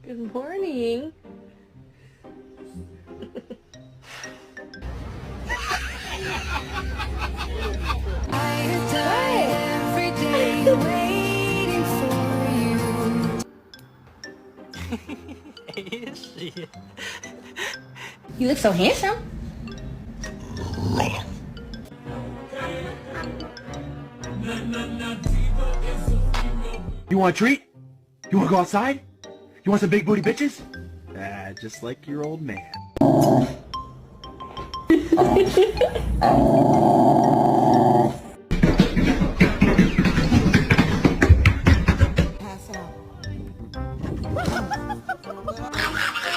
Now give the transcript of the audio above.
Good morning. Every day waiting for you. Is she? You look so handsome. You want a treat? You want to go outside? You want some big booty bitches? Just like your old man.